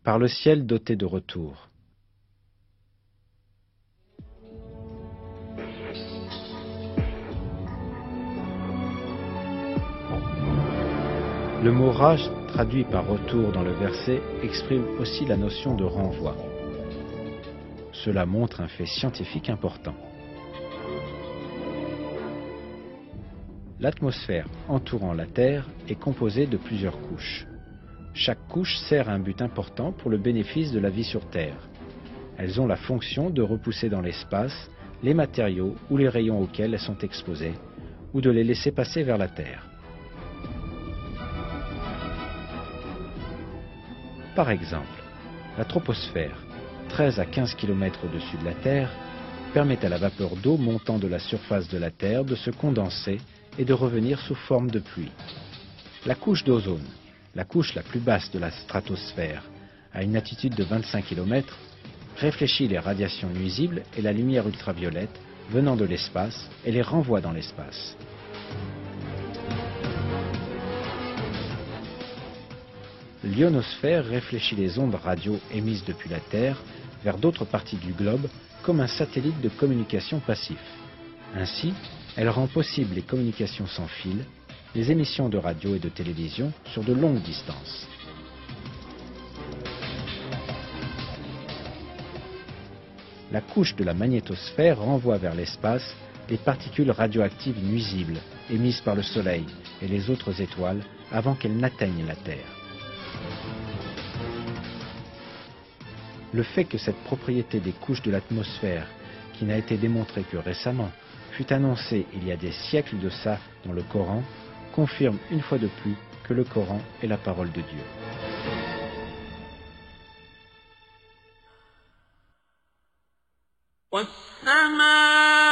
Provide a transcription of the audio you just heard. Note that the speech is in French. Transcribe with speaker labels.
Speaker 1: par le ciel doté de retours. Le mot raj, traduit par retour dans le verset, exprime aussi la notion de renvoi. Cela montre un fait scientifique important. L'atmosphère entourant la Terre est composée de plusieurs couches. Chaque couche sert à un but important pour le bénéfice de la vie sur Terre. Elles ont la fonction de repousser dans l'espace les matériaux ou les rayons auxquels elles sont exposées, ou de les laisser passer vers la Terre. Par exemple, la troposphère, 13 à 15 km au-dessus de la Terre, permet à la vapeur d'eau montant de la surface de la Terre de se condenser et de revenir sous forme de pluie. La couche d'ozone, la couche la plus basse de la stratosphère, à une altitude de 25 km, réfléchit les radiations nuisibles et la lumière ultraviolette venant de l'espace et les renvoie dans l'espace. L'ionosphère réfléchit les ondes radio émises depuis la Terre vers d'autres parties du globe comme un satellite de communication passif. Ainsi, elle rend possible les communications sans fil, les émissions de radio et de télévision sur de longues distances. La couche de la magnétosphère renvoie vers l'espace les particules radioactives nuisibles émises par le Soleil et les autres étoiles avant qu'elles n'atteignent la Terre. Le fait que cette propriété des couches de l'atmosphère, qui n'a été démontrée que récemment, fut annoncée il y a des siècles de ça dans le Coran, confirme une fois de plus que le Coran est la parole de Dieu.
Speaker 2: والسماء